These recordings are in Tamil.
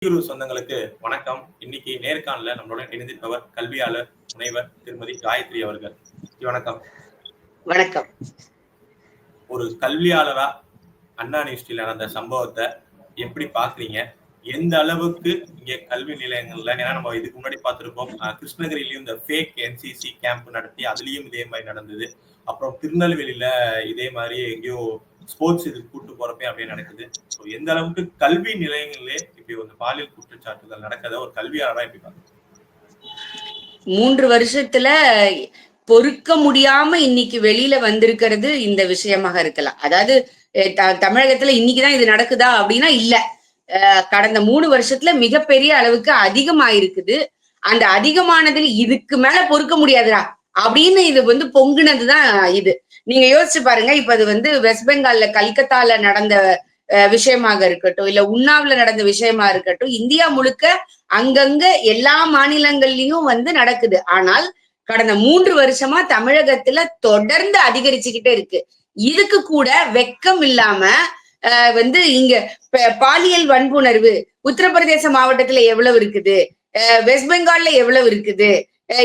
குரு சொந்தங்களுக்கு வணக்கம். இன்னைக்கு நேர்காணல நம்மளோட இணைந்திருப்பவர் கல்வியாளர் முனைவர் திருமதி காயத்ரி அவர்கள். வணக்கம். வணக்கம். ஒரு கல்வியாளரா அண்ணா யூனிவர்சிட்டியில நடந்த சம்பவத்தை எப்படி பாக்குறீங்க? எந்த அளவுக்கு இங்க கல்வி நிலையங்கள்ல, ஏன்னா நம்ம இதுக்கு முன்னாடி பார்த்திருப்போம், கிருஷ்ணகிரியிலயும் இந்த ஃபேக் என்சிசி கேம்ப் நடத்தி அதுலயும் இதே மாதிரி நடந்தது. அப்புறம் திருநெல்வேலியில இதே மாதிரி எங்கேயோ ஸ்போர்ட்ஸ் இது கூட்டு போறப்பே அப்படியே நடக்குது. எந்த அளவுக்கு கல்வி நிலையங்களிலே இப்படி ஒரு பாலியல் குற்றச்சாட்டுகள் நடக்கத ஒரு கல்வியாளரா எப்படி பாருங்க? 3 வருஷத்துல பொறுக்க முடியாம இன்னைக்கு வெளியில வந்திருக்கிறது இந்த விஷயமாக இருக்கலாம். அதாவது தமிழகத்துல இன்னைக்குதான் இது நடக்குதா அப்படின்னா இல்ல. கடந்த 3 வருஷத்துல மிகப்பெரிய அளவுக்கு அதிகமாயிருக்குது. அந்த அதிகமானதுல இதுக்கு மேல பொறுக்க முடியாதுடா அப்படின்னு இது பொங்குனதுதான் இது. நீங்க யோசிச்சு பாருங்க. இப்ப அது வெஸ்ட் பெங்கால்ல கல்கத்தால நடந்த விஷயமாக இருக்கட்டும், இல்ல உன்னாவ்ல நடந்த விஷயமா இருக்கட்டும், இந்தியா முழுக்க அங்கங்க எல்லா மாநிலங்கள்லயும் நடக்குது. ஆனால் கடந்த 3 வருஷமா தமிழகத்துல தொடர்ந்து அதிகரிச்சுக்கிட்டே இருக்கு. இதுக்கு கூட வெக்கம் இல்லாம இங்க பாலியல் வன்புணர்வு உத்தரப்பிரதேச மாவட்டத்துல எவ்வளவு இருக்குது, வெஸ்ட் பெங்கால்ல எவ்வளவு இருக்குது,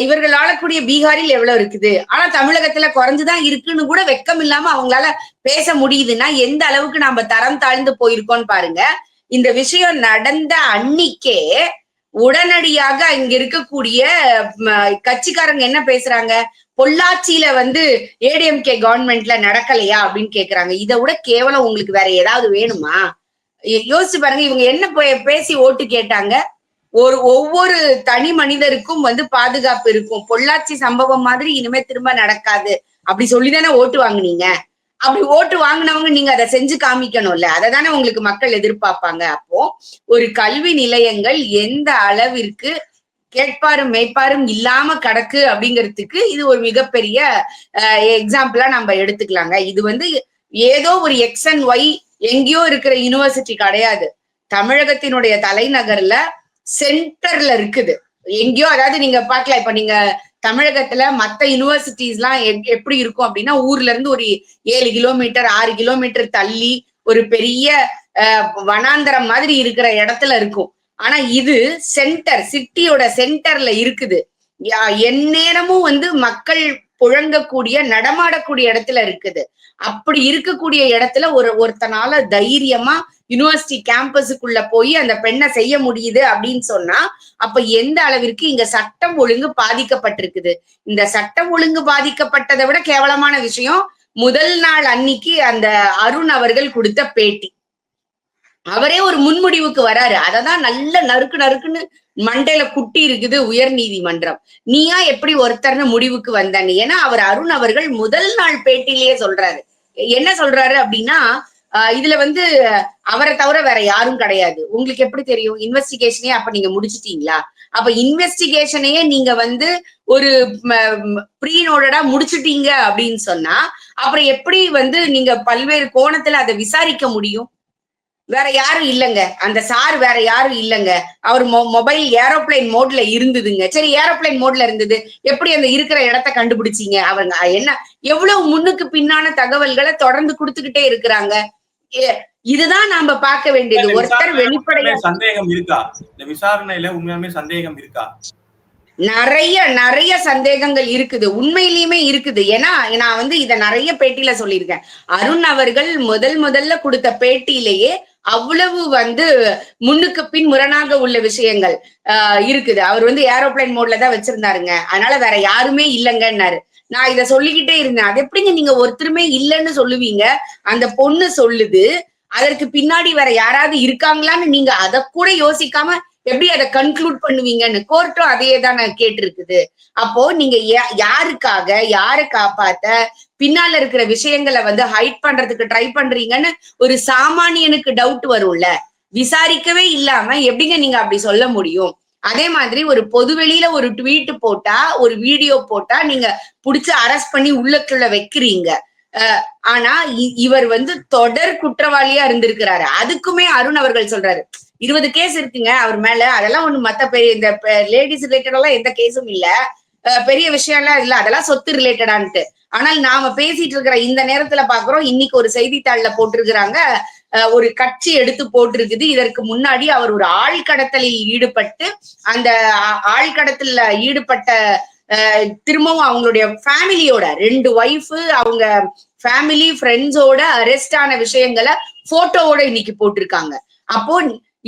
இவர்கள் ஆளக்கூடிய பீகாரில் எவ்வளவு இருக்குது, ஆனா தமிழகத்துல குறைஞ்சுதான் இருக்குன்னு கூட வெக்கம் இல்லாம அவங்களால பேச முடியுதுன்னா எந்த அளவுக்கு நாம தரம் தாழ்ந்து போயிருக்கோம்னு பாருங்க. இந்த விஷயம் நடந்த அன்னிக்கே உடனடியாக இங்க இருக்கக்கூடிய கட்சிக்காரங்க என்ன பேசுறாங்க, பொள்ளாச்சியில ஏடிஎம்கே கவர்மெண்ட்ல நடக்கலையா அப்படின்னு கேக்குறாங்க. இதை விட கேவலம் உங்களுக்கு வேற ஏதாவது வேணுமா? யோசிச்சு பாருங்க. இவங்க என்ன பேசி ஓட்டு கேட்டாங்க? ஒவ்வொரு தனி மனிதருக்கும் பாதுகாப்பு இருக்கும், பொள்ளாச்சி சம்பவம் மாதிரி இனிமே திரும்ப நடக்காது அப்படி சொல்லிதானே ஓட்டு வாங்குனீங்க. அப்படி ஓட்டு வாங்கினவங்க நீங்க அதை செஞ்சு காமிக்கணும்ல. அதை தானே உங்களுக்கு மக்கள் எதிர்பார்ப்பாங்க. அப்போ ஒரு கல்வி நிலையங்கள் எந்த அளவிற்கு கேட்பாரும் மேய்ப்பாரும் இல்லாம கிடக்கு அப்படிங்கிறதுக்கு இது ஒரு மிகப்பெரிய எக்ஸாம்பிளா நம்ம எடுத்துக்கலாங்க. இது ஏதோ ஒரு எக்ஸ் அண்ட் ஒய் எங்கேயோ இருக்கிற யூனிவர்சிட்டி கிடையாது. தமிழகத்தினுடைய தலைநகர்ல சென்டர்ல இருக்குது எங்கேயோ. அதாவது நீங்க பாக்கலாம், இப்ப நீங்க தமிழகத்துல மத்த யூனிவர்சிட்டிஸ் எல்லாம் எப்படி இருக்கும் அப்படின்னா, ஊர்ல இருந்து ஒரு 7 கிலோமீட்டர் 6 கிலோமீட்டர் தள்ளி ஒரு பெரிய வனாந்தரம் மாதிரி இருக்கிற இடத்துல இருக்கும். ஆனா இது சென்டர், சிட்டியோட சென்டர்ல இருக்குது. எந்நேரமும் மக்கள் புழங்கக்கூடிய நடமாடக்கூடிய இடத்துல இருக்குது. அப்படி இருக்கக்கூடிய இடத்துல ஒருத்தனால தைரியமா யூனிவர்சிட்டி கேம்பஸுக்குள்ள போய் அந்த பெண்ணை செய்ய முடியுது அப்படின்னு சொன்னா, அப்ப எந்த அளவிற்கு இங்க சட்டம் ஒழுங்கு பாதிக்கப்பட்டிருக்குது. இந்த சட்டம் ஒழுங்கு பாதிக்கப்பட்டதை விட கேவலமான விஷயம், முதல் நாள் அன்னைக்கு அந்த அருண் அவர்கள் கொடுத்த பேட்டி. அவரே ஒரு முன்முடிவுக்கு வராரு. அததான் நல்ல நறுக்கு நறுக்குன்னு மண்டையில குட்டி இருக்குது உயர் நீதிமன்றம். நீயா எப்படி ஒருத்தர்னு முடிவுக்கு வந்தானு? ஏன்னா அவர் அருண் அவர்கள் முதல் நாள் பேட்டிலேயே சொல்றாரு. என்ன சொல்றாரு அப்படின்னா, இதுல அவரை தவிர வேற யாரும் கிடையாது. உங்களுக்கு எப்படி தெரியும்? இன்வெஸ்டிகேஷனே அப்ப நீங்க முடிச்சிட்டீங்களா? அப்ப இன்வெஸ்டிகேஷனையே நீங்க ஒரு ப்ரீனோடா முடிச்சுட்டீங்க அப்படின்னு சொன்னா, அப்புறம் எப்படி நீங்க பல்வேறு கோணத்துல அதை விசாரிக்க முடியும்? வேற யாரும் இல்லங்க, அந்த சார் வேற யாரும் இல்லங்க. அவர் மொபைல் ஏரோப்ளைன் மோட்ல இருந்ததுங்க. சரி, ஏரோப்ளைன் மோட்ல இருந்தது, எப்படி அந்த இருக்கிற இடத்த கண்டுபிடிச்சீங்க? அவங்க என்ன எவ்வளவு முன்னுக்கு பின்னான தகவல்களை தொடர்ந்து கொடுத்துக்கிட்டே இருக்கிறாங்க. இதுதான் நாம பார்க்க வேண்டியது. ஒருத்தர் வெளிப்படையா சந்தேகம் இருக்கா? இந்த விசாரணையில உண்மையாலுமே சந்தேகம் இருக்கா? நிறைய சந்தேகங்கள் இருக்குது, உண்மையிலுமே இருக்குது. ஏன்னா நான் இத நிறைய பேட்டியில சொல்லியிருக்கேன். அருண் அவர்கள் முதல்ல கொடுத்த பேட்டியிலேயே அவ்வளவு முன்னுக்கு பின் முரணாக உள்ள விஷயங்கள் இருக்குது. அவர் ஏரோப்ளைன் மோட்ல தான் வச்சிருந்தாருங்க, அதனால வேற யாருமே இல்லைங்கன்னாரு. நான் இத சொல்லிக்கிட்டே இருந்தேன். அது எப்படிங்க நீங்க ஒருத்தருமே இல்லைன்னு சொல்லுவீங்க? அந்த பொண்ணு சொல்லுது, அதற்கு பின்னாடி வேற யாராவது இருக்காங்களான்னு நீங்க அதை கூட யோசிக்காம எப்படி அதை கன்க்ளூட் பண்ணுவீங்கன்னு கோர்ட்டும் அதையே தான் கேட்டிருக்குது. அப்போ நீங்க யாருக்காக, யாரை காப்பாத்த, பின்னால இருக்கிற விஷயங்களை ஹைட் பண்றதுக்கு ட்ரை பண்றீங்கன்னு ஒரு சாமானியனுக்கு டவுட் வரும்ல. விசாரிக்கவே இல்லாம எப்படிங்க நீங்க அப்படி சொல்ல முடியும்? அதே மாதிரி ஒரு பொதுவெளியில ஒரு ட்வீட் போட்டா, ஒரு வீடியோ போட்டா நீங்க புடிச்சு அரெஸ்ட் பண்ணி உள்ளுக்குள்ள வைக்கிறீங்க. ஆனா இவர் தொடர் குற்றவாளியா இருந்திருக்கிறாரு. அதுக்குமே அருண் அவர்கள் சொல்றாரு, 20 கேஸ் இருக்குங்க அவர் மேல, அதெல்லாம் ஒண்ணு மத்த பெரிய இந்த லேடிஸ் ரிலேட்டட் எல்லாம் எந்த கேஸும் இல்ல, பெரிய விஷயம் எல்லாம் இல்ல, அதெல்லாம் சொத்து ரிலேட்டடான்ட்டு. ஆனால் நாம பேசிட்டு இருக்கிற இந்த நேரத்துல பாக்குறோம், இன்னைக்கு ஒரு செய்தித்தாள்ல போட்டிருக்கிறாங்க, ஒரு கட்சி எடுத்து போட்டிருக்குது. இதற்கு முன்னாடி அவர் ஒரு ஆழ்கடத்தலில் ஈடுபட்டு அந்த ஆழ்கடத்தல ஈடுபட்ட திரும்பவும் அவங்களுடைய ஃபேமிலியோட 2 ஒய்ஃப் அவங்க ஃபேமிலி ஃப்ரெண்ட்ஸோட அரெஸ்ட் ஆன விஷயங்களை போட்டோவோட இன்னைக்கு போட்டிருக்காங்க. அப்போ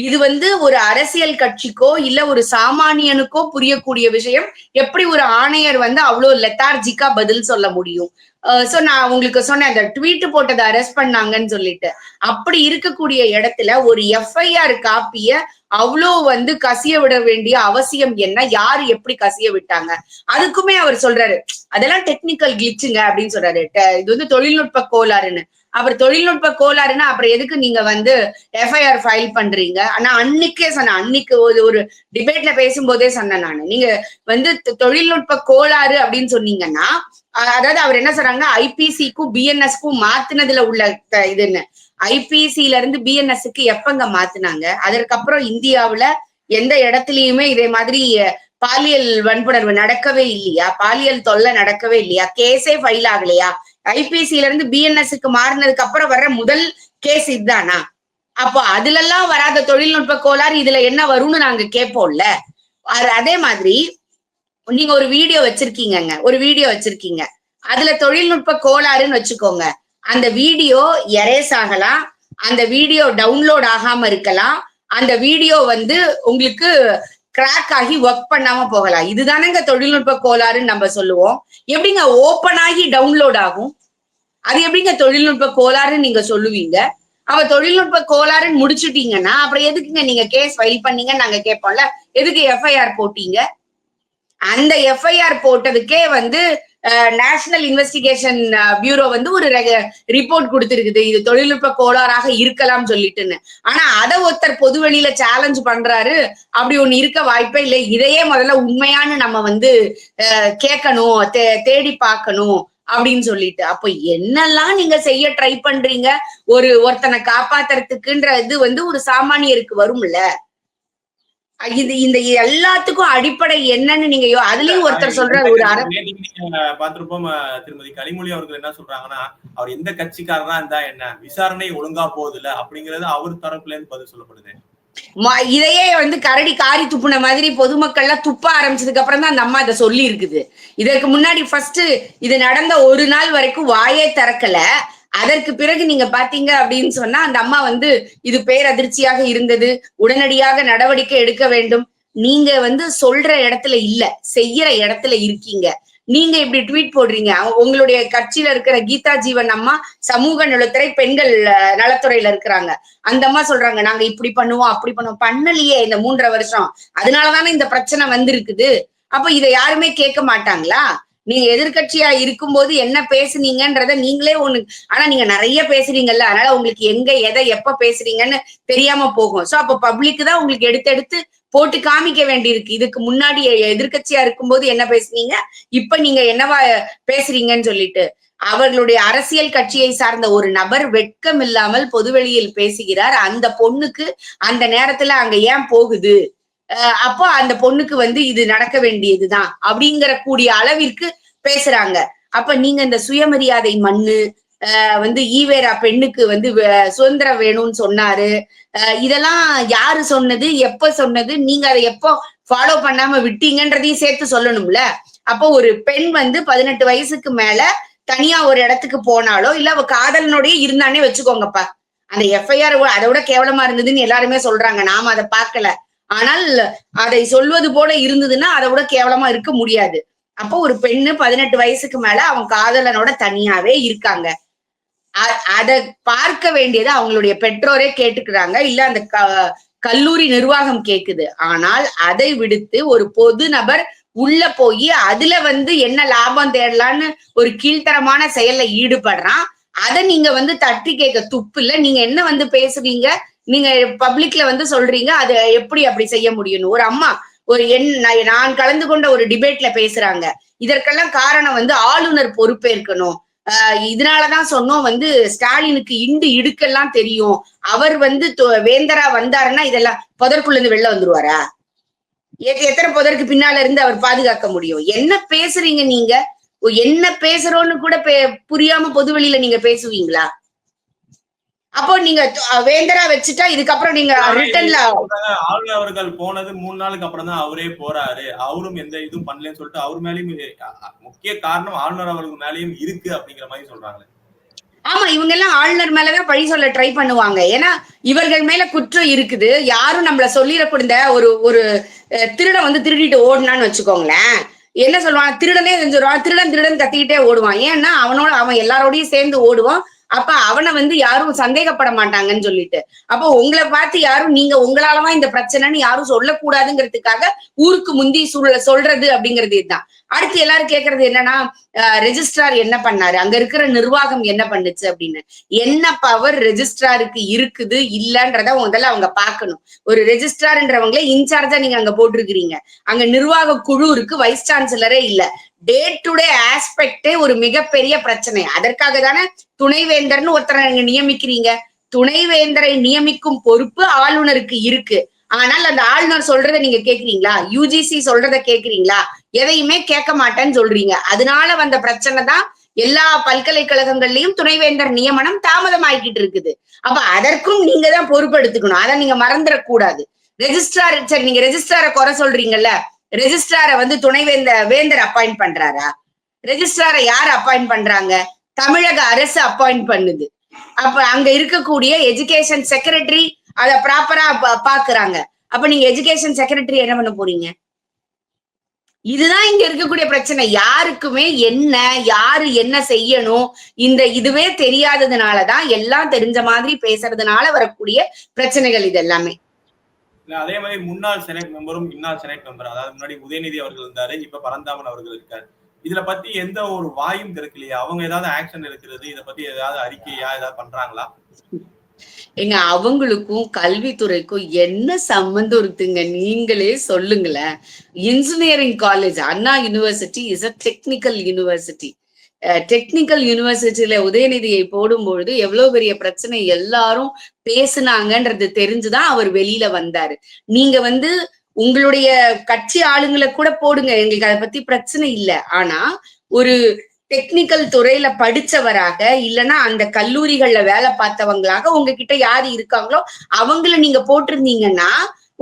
இது ஒரு அரசியல் கட்சிக்கோ இல்ல ஒரு சாமானியனுக்கோ புரியக்கூடிய விஷயம். எப்படி ஒரு ஆணையர் அவ்வளவு லெத்தார்ஜிக்கா பதில் சொல்ல முடியும்? சோ நான் உங்களுக்கு சொன்னேன் அந்த ட்வீட் போட்டதை அரெஸ்ட் பண்ணாங்கன்னு சொல்லிட்டு. அப்படி இருக்கக்கூடிய இடத்துல ஒரு எஃப்ஐஆர் காப்பிய அவ்வளோ கசிய விட வேண்டிய அவசியம் என்ன? யாரு எப்படி கசிய விட்டாங்க? அதுக்குமே அவர் சொல்றாரு அதெல்லாம் டெக்னிக்கல் கிளிச்சுங்க அப்படின்னு சொல்றாரு. இது தொழில்நுட்ப கோளாறுன்னு. அவர் தொழில்நுட்ப கோளாறுன்னா அப்புறம் எதுக்கு நீங்க எஃப்ஐஆர் ஃபைல் பண்றீங்க? ஆனா அன்னைக்கே சொன்னேன், அன்னைக்கு ஒரு டிபேட்ல பேசும்போதே சொன்னேன் நானு, நீங்க தொழில்நுட்ப கோளாறு அப்படின்னு சொன்னீங்கன்னா, அதாவது அவர் என்ன சொல்றாங்க, ஐபிசிக்கும் பிஎன்எஸ்க்கும் மாத்தினதுல உள்ள இதுன்னு. ஐபிசில இருந்து பிஎன்எஸ்க்கு எப்பங்க மாத்தினாங்க? அதற்கப்புறம் இந்தியாவுல எந்த இடத்துலயுமே இதே மாதிரி பாலியல் வன்புணர்வு நடக்கவே இல்லையா? பாலியல் தொல்லை நடக்கவே இல்லையா? கேஸே ஃபைல் ஆகலையா? ஐபிசில இருந்து பிஎன்எஸ்க்கு மாறினதுக்கு அப்புறம் வர்ற முதல் கேஸ் இதுதானா? அப்போ அதுல எல்லாம் வராத தொழில்நுட்ப கோளாறு இதுல என்ன வரும்னு நாங்க கேட்போம்ல. அதே மாதிரி நீங்க ஒரு வீடியோ வச்சிருக்கீங்க, அதுல தொழில்நுட்ப கோளாறுன்னு வச்சுக்கோங்க. அந்த வீடியோ எரேஸ் ஆகலாம், அந்த வீடியோ டவுன்லோட் ஆகாம இருக்கலாம், அந்த வீடியோ உங்களுக்கு கிராக் ஆகி ஒர்க் பண்ணாம போகலாம். இதுதானங்க தொழில்நுட்ப கோளாறுன்னு நம்ம சொல்லுவோம். எப்படிங்க ஓப்பன் ஆகி டவுன்லோட் ஆகும்? அது எப்படிங்க தொழில்நுட்ப கோளாறுன்னு நீங்க சொல்லுவீங்க? அவ தொழில்நுட்ப கோளாறுன்னு முடிச்சுட்டீங்கன்னா அப்புறம் எதுக்குங்க நீங்க கேஸ் ஃபைல் பண்ணீங்கன்னு நாங்க கேட்போம்ல. எதுக்கு எஃப்ஐஆர் போட்டீங்க? அந்த எஃப்ஐஆர் போட்டதுக்கே நேஷனல் இன்வெஸ்டிகேஷன் பியூரோ ஒரு ரிப்போர்ட் கொடுத்திருக்குது, இது தொழில்நுட்ப கோளாறாக இருக்கலாம் சொல்லிட்டுன்னு. ஆனா அதை ஒருத்தர் பொது வெளியில சேலஞ்ச் பண்றாரு, அப்படி ஒண்ணு இருக்க வாய்ப்பே இல்லை. இதையே முதல்ல உண்மையானு நம்ம கேட்கணும், தேடி பார்க்கணும் அப்படின்னு சொல்லிட்டு. அப்போ என்னெல்லாம் நீங்க செய்ய ட்ரை பண்றீங்க ஒருத்தனை காப்பாத்துறதுக்குன்ற இது ஒரு சாமானியருக்கு வரும்ல. இது இந்த எல்லாத்துக்கும் அடிப்படை என்னன்னு நீங்க அதுலயும் ஒருத்தர் சொல்ற ஒரு பார்த்திருப்போம். திருமதி கனிமொழி அவர்கள் என்ன சொல்றாங்கன்னா, அவர் எந்த கட்சிக்காரனா இருந்தா என்ன, விசாரணை ஒழுங்கா போகுதுல அப்படிங்கறது அவர் தரப்புல இருந்து பதில் சொல்லப்படுது. இதையே கரடி காரி துப்புன மாதிரி பொதுமக்கள்லாம் துப்ப ஆரம்பிச்சதுக்கு அப்புறம் தான் அந்த அம்மா இதை சொல்லி இருக்குது. இதற்கு முன்னாடி ஃபர்ஸ்ட் இது நடந்த ஒரு நாள் வரைக்கும் வாயே திறக்கல. அதற்கு பிறகு நீங்க பாத்தீங்க அப்படின்னு சொன்னா அந்த அம்மா இது பேரதிர்ச்சியாக இருந்தது, உடனடியாக நடவடிக்கை எடுக்க வேண்டும். நீங்க சொல்ற இடத்துல இல்ல, செய்யற இடத்துல இருக்கீங்க. நீங்க இப்படி ட்வீட் போடுறீங்க. உங்களுடைய கட்சியில இருக்கிற கீதா ஜீவன் அம்மா சமூக நலத்துறை பெண்கள் நலத்துறையில இருக்கிறாங்க. அந்த அம்மா சொல்றாங்க நாங்க இப்படி பண்ணுவோம் அப்படி பண்ணுவோம். பண்ணலையே இந்த 3.5 வருஷம். அதனாலதானே இந்த பிரச்சனை வந்திருக்குது. அப்ப இதை யாருமே கேட்க மாட்டாங்களா? நீங்க எதிர்கட்சியா இருக்கும்போது என்ன பேசுனீங்கன்றத நீங்களே ஆனா நீங்க நிறைய பேசுறீங்கல்ல, அதனால உங்களுக்கு எங்க எதை எப்ப பேசுறீங்கன்னு தெரியாம போகும். சோ அப்ப பப்ளிக் தான் உங்களுக்கு எடுத்து போட்டு காமிக்க வேண்டியிருக்கு. இதுக்கு முன்னாடி எதிர்கட்சியா இருக்கும்போது என்ன பேசுனீங்க, இப்ப நீங்க என்னவா பேசுறீங்கன்னு சொல்லிட்டு. அவர்களுடைய அரசியல் கட்சியை சார்ந்த ஒரு நபர் வெட்கம் இல்லாமல் பொதுவெளியில் பேசுகிறார். அந்த பொண்ணுக்கு அந்த நேரத்துல அங்க ஏன் போகுது, அப்போ அந்த பொண்ணுக்கு இது நடக்க வேண்டியதுதான் அப்படிங்கிற கூடிய அளவிற்கு பேசுறாங்க. அப்ப நீங்க இந்த சுயமரியாதை மண்ணு ஈவேரா பெண்ணுக்கு சுதந்திரம் வேணும்னு சொன்னாரு, இதெல்லாம் யாரு சொன்னது, எப்ப சொன்னது, நீங்க அதை எப்போ ஃபாலோ பண்ணாம விட்டீங்கன்றதையும் சேர்த்து சொல்லணும்ல. அப்போ ஒரு பெண் 18 வயசுக்கு மேல தனியா ஒரு இடத்துக்கு போனாலோ இல்ல அவ காதலனோடய இருந்தானே வச்சுக்கோங்கப்பா, அந்த எஃப்ஐஆர் அதை விட கேவலமா இருந்ததுன்னு எல்லாருமே சொல்றாங்க. நாம அதை பார்க்கல, ஆனால் அதை சொல்வது போல இருந்ததுன்னா அதை விட கேவலமா இருக்க முடியாது. அப்போ ஒரு பெண்ணு 18 வயசுக்கு மேல அவன் காதலனோட தனியாவே இருக்காங்க. அதை பார்க்க வேண்டியது அவங்களுடைய பெற்றோரே கேட்டுக்கிறாங்க, இல்ல அந்த கல்லூரி நிர்வாகம் கேக்குது. ஆனால் அதை விடுத்து ஒரு பொது நபர் உள்ள போய் அதுல என்ன லாபம் தேடலான்னு ஒரு கீழ்த்தரமான செயல்ல ஈடுபடுறான். அதை நீங்க தட்டி கேட்க துப்பு இல்ல. நீங்க என்ன பேசுறீங்க, நீங்க பப்ளிக்ல சொல்றீங்க அது எப்படி அப்படி செய்ய முடியும்? ஒரு அம்மா நான் கலந்து கொண்ட ஒரு டிபேட்ல பேசுறாங்க. இதற்கெல்லாம் காரணம் ஆளுநர் பொறுப்பேற்கணும். இதனாலதான் சொன்னோம் ஸ்டாலினுக்கு இடுக்கெல்லாம் தெரியும். அவர் வேந்தரா வந்தாருன்னா இதெல்லாம் புதற்குள்ள இருந்து வெளில வந்துருவாரா? எத்தனை புதற்கு பின்னால இருந்து அவர் பாதுகாக்க முடியும்? என்ன பேசுறீங்க நீங்க? என்ன பேசுறோன்னு கூட புரியாம பொது வெளியில நீங்க பேசுவீங்களா? அப்போ நீங்க வேந்தரா வச்சுட்டா இதுக்கப்புறம் நீங்க ரிட்டர்ன்ல ஆளுநர் அவர்கள் போனது 3 நாளுக்கு அப்புறம் தான் அவரே போறாரு, அவரும் எந்த இதுவும் பண்ணலன்னு சொல்லிட்டு அவர் மேலயும் முக்கிய காரணம் ஆளுநர் அவர்கள் மேலயும் இருக்கு அப்படிங்கிற மாதிரி சொல்றாங்க. ஆமா, இவங்க எல்லாம் ஆளுநர் மேலதான் பழி சொல்ல ட்ரை பண்ணுவாங்க. ஏன்னா இவர்கள் மேல குற்றம் இருக்குது. யாரும் நம்மள சொல்லிடக்கூட ஒரு ஒரு திருடன் வந்து திருடிட்டு ஓடுனான்னு வச்சுக்கோங்களேன், என்ன சொல்லுவான், திருடனே செஞ்சிருவான், திருடன் திருடன் கத்திக்கிட்டே ஓடுவான். ஏன்னா அவன் எல்லாரோடையும் சேர்ந்து ஓடுவான். அப்ப அவனை வந்து யாரும் சந்தேகப்பட மாட்டாங்கன்னு சொல்லிட்டு. அப்போ உங்களை பார்த்து யாரும் நீங்க உங்களாலதான் இந்த பிரச்சனைன்னு யாரும் சொல்லக்கூடாதுங்கிறதுக்காக ஊருக்கு முந்தி சொல்றது அப்படிங்கிறது இதுதான். அடுத்து எல்லாரும் கேட்கறது என்னன்னா, ரெஜிஸ்ட்ரார் என்ன பண்ணாரு, அங்க இருக்கிற நிர்வாகம் என்ன பண்ணுச்சு அப்படின்னு. என்ன பவர் ரெஜிஸ்ட்ராருக்கு இருக்குது இல்லன்றத முதல்ல அவங்க பார்க்கணும். ஒரு ரெஜிஸ்ட்ரார்ன்றவங்களே இன்சார்ஜா நீங்க அங்க போட்டிருக்கிறீங்க, அங்க நிர்வாக குழு இருக்கு, வைஸ் சான்சலரே இல்ல. டே டு டே ஆஸ்பெக்டே ஒரு மிகப்பெரிய பிரச்சனை. அதற்காக தானே துணைவேந்தர்னு ஒருத்தரை நீங்க நியமிக்கிறீங்க. துணைவேந்தரை நியமிக்கும் பொறுப்பு ஆளுநருக்கு இருக்கு. ஆனால் அந்த ஆளுநர் சொல்றதை நீங்க கேக்குறீங்களா? யுஜிசி சொல்றதை கேக்குறீங்களா? எதையுமே கேட்க மாட்டேன்னு சொல்றீங்க. அதனால வந்த பிரச்சனை தான் எல்லா பல்கலைக்கழகங்கள்லயும் துணைவேந்தர் நியமனம் தாமதம் ஆகிட்டு இருக்குது. அப்ப அதற்கும் நீங்க தான் பொறுப்பெடுத்துக்கணும். அதை நீங்க மறந்துடக்கூடாது. ரெஜிஸ்ட்ரார், சரி நீங்க ரெஜிஸ்ட்ராரை குறை சொல்றீங்கல்ல, ரெஜிஸ்ட்ராரை வந்து வேந்தர் அப்பாயிண்ட் பண்றாரா? ரெஜிஸ்ட்ராரை யார் அப்பாயிண்ட் பண்றாங்க? தமிழக அரசு அப்பாயிண்ட் பண்ணுது. அப்ப அங்க இருக்கக்கூடிய எஜுகேஷன் செக்ரட்டரி அத ப்ராப்பரா பாக்குறாங்க. அப்ப நீங்க எஜுகேஷன் செக்ரட்டரி என்ன பண்ண போறீங்க? இதுதான் இங்க இருக்கக்கூடிய பிரச்சனை. யாருக்குமே யாரு என்ன செய்யணும் இதுவே தெரியாததுனாலதான் எல்லாம் தெரிஞ்ச மாதிரி பேசுறதுனால வரக்கூடிய பிரச்சனைகள் இது எல்லாமே. அதே மாதிரி முன்னாள் செனட் மெம்பரும் இன்னாள் செனட் மெம்பர், அதாவது முன்னாடி உதயநிதி அவர்கள் இருந்தாரு, இப்ப பரந்தாமன் அவர்கள் இருக்காரு. இதுல பத்தி எந்த ஒரு வாயும் திறக்கலையா? அவங்க ஏதாவது ஆக்ஷன் எடுக்கிறது, இத பத்தி ஏதாவது அறிக்கையா ஏதாவது பண்றாங்களா? அவங்களுக்கும் கல்வித்துறைக்கும் என்ன சம்பந்தம் இருக்குங்க? நீங்களே சொல்லுங்களேன். Engineering college, Anna university is a technical university. Technical யூனிவர்சிட்டியில உதயநிதியை போடும்பொழுது எவ்வளவு பெரிய பிரச்சனை எல்லாரும் பேசுனாங்கன்றது தெரிஞ்சுதான் அவர் வெளியில வந்தாரு. நீங்க வந்து உங்களுடைய கட்சி ஆளுங்களை கூட போடுங்க, எங்களுக்கு அதை பத்தி பிரச்சனை இல்லை. ஆனா ஒரு டெக்னிக்கல் துறையில படிச்சவராக இல்லைன்னா அந்த கல்லூரிகள்ல வேலை பார்த்தவங்களாக உங்ககிட்ட யாரு இருக்காங்களோ அவங்கள நீங்க போட்டிருந்தீங்கன்னா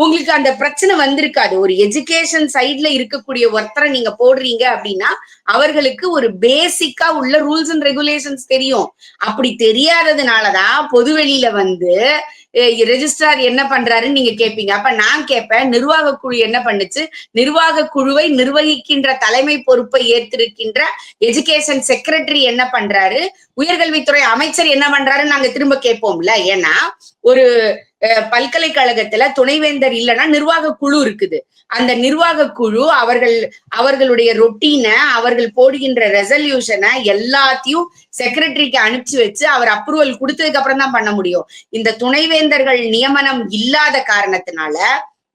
உங்களுக்கு அந்த பிரச்சனை வந்திருக்காது. ஒரு எஜுகேஷன் சைட்ல இருக்கக்கூடிய ஒருத்தரை நீங்க போடுறீங்க அப்படின்னா அவர்களுக்கு ஒரு பேசிக்கா உள்ள ரூல்ஸ் அண்ட் ரெகுலேஷன்ஸ் தெரியும். அப்படி தெரியாததுனாலதான் பொதுவெளியில வந்து ரெஜிஸ்ட்ரார் என்ன பண்றாருன்னு நீங்க கேட்பீங்க. அப்ப நான் கேட்பேன், நிர்வாக குழு என்ன பண்ணுச்சு? நிர்வாக குழுவை நிர்வகிக்கின்ற தலைமை பொறுப்பை ஏற்றிருக்கின்ற எஜுகேஷன் செக்ரட்டரி என்ன பண்றாரு? உயர்கல்வித்துறை அமைச்சர் என்ன பண்றாருன்னு நாங்க திரும்ப கேட்போம்ல. ஏன்னா ஒரு பல்கலைக்கழகத்துல துணைவேந்தர் இல்லைன்னா நிர்வாக குழு இருக்குது. அந்த நிர்வாக குழு அவர்களுடைய ரொட்டீனை, அவர்கள் போடுகின்ற ரெசல்யூஷனை எல்லாத்தையும் செக்ரட்டரிக்கு அனுப்பிச்சு வச்சு அவர் அப்ரூவல் கொடுத்ததுக்கு அப்புறம் தான் பண்ண முடியும். இந்த துணைவேந்தர்கள் நியமனம் இல்லாத காரணத்தினால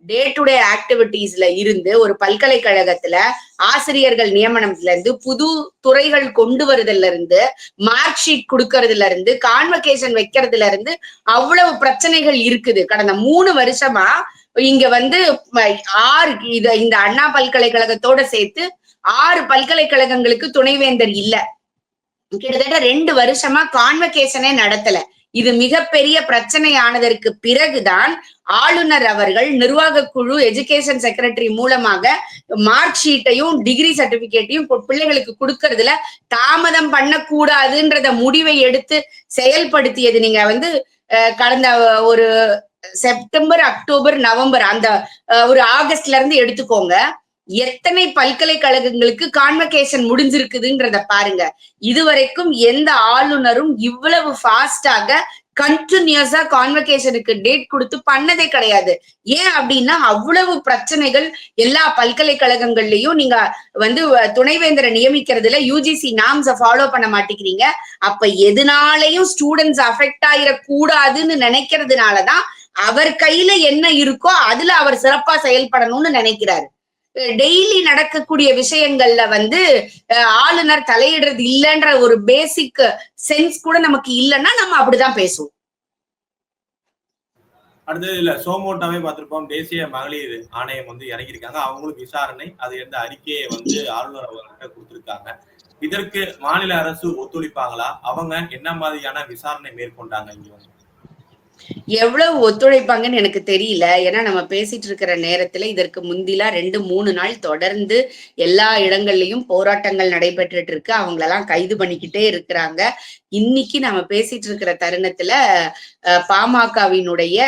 டே டு டே ஆக்டிவிட்டீஸ்ல இருந்து ஒரு பல்கலைக்கழகத்துல ஆசிரியர்கள் நியமனத்துல இருந்து புது துறைகள் கொண்டு வருதுல இருந்து மார்க் ஷீட் கொடுக்கறதுல இருந்து கான்வகேஷன் வைக்கிறதுல இருந்து அவ்வளவு பிரச்சனைகள் இருக்குது. கடந்த 3 வருஷமா இங்க வந்து இந்த அண்ணா பல்கலைக்கழகத்தோட சேர்த்து 6 பல்கலைக்கழகங்களுக்கு துணைவேந்தர் இல்ல. கிட்டத்தட்ட 2 வருஷமா கான்வகேஷனே நடத்தல. இது மிகப்பெரிய பிரச்சனையானதற்கு பிறகுதான் ஆளுநர் அவர்கள் நிர்வாக குழு எஜுகேஷன் செக்ரட்டரி மூலமாக மார்க் ஷீட்டையும் டிகிரி சர்டிபிகேட்டையும் பிள்ளைகளுக்கு கொடுக்கறதுல தாமதம் பண்ணக்கூடாதுன்றத முடிவை எடுத்து செயல்படுத்தியது. நீங்க வந்து கடந்த ஒரு செப்டம்பர், அக்டோபர், நவம்பர், அந்த ஒரு ஆகஸ்ட்ல இருந்து எடுத்துக்கோங்க, எத்தனை பல்கலைக்கழகங்களுக்கு கான்வகேஷன் முடிஞ்சிருக்குதுன்றத பாருங்க. இதுவரைக்கும் எந்த ஆளுநரும் இவ்வளவு ஃபாஸ்டாக கண்டினியூஸா கான்வகேஷனுக்கு டேட் கொடுத்து பண்ணதே கிடையாது. ஏன் அப்படின்னா அவ்வளவு பிரச்சனைகள் எல்லா பல்கலைக்கழகங்கள்லயும். நீங்க வந்து துணைவேந்தரை நியமிக்கிறதுல யூஜிசி நார்ம்ஸை ஃபாலோ பண்ண மாட்டேங்கிறீங்க. அப்ப எதுனாலையும் ஸ்டூடெண்ட்ஸ் அஃபெக்ட் ஆயிடக்கூடாதுன்னு நினைக்கிறதுனாலதான் அவர் கையில என்ன இருக்கோ அதுல அவர் சிறப்பா செயல்படணும்னு நினைக்கிறாரு. டெய்லி நடக்கக்கூடிய விஷயங்கள்ல வந்து ஆளுநர் தலையிடுறது இல்லைன்ற ஒரு பேசிக் சென்ஸ் கூட நமக்கு இல்லைன்னா நம்ம அப்படிதான் பேசுவோம். அடுத்தது இல்ல சோமோட்டாவே பார்த்திருப்போம், தேசிய மகளிர் ஆணையம் வந்து இறங்கியிருக்காங்க. அவங்களுக்கு விசாரணை, அது எந்த அறிக்கையை வந்து ஆளுநர் அவர்கிட்ட கொடுத்திருக்காங்க. இதற்கு மாநில அரசு ஒத்துழைப்பாங்களா? அவங்க என்ன மாதிரியான விசாரணை மேற்கொண்டாங்க? இங்க வந்து எவ்வளவு ஒத்துழைப்பாங்கன்னு எனக்கு தெரியல. ஏன்னா நம்ம பேசிட்டு இருக்கிற நேரத்துல இதற்கு முந்திலாம் 2-3 நாள் தொடர்ந்து எல்லா இடங்கள்லயும் போராட்டங்கள் நடைபெற்றுட்டு இருக்கு. அவங்களெல்லாம் கைது பண்ணிக்கிட்டே இருக்கிறாங்க. இன்னைக்கு நம்ம பேசிட்டு இருக்கிற தருணத்துல பாமகவினுடைய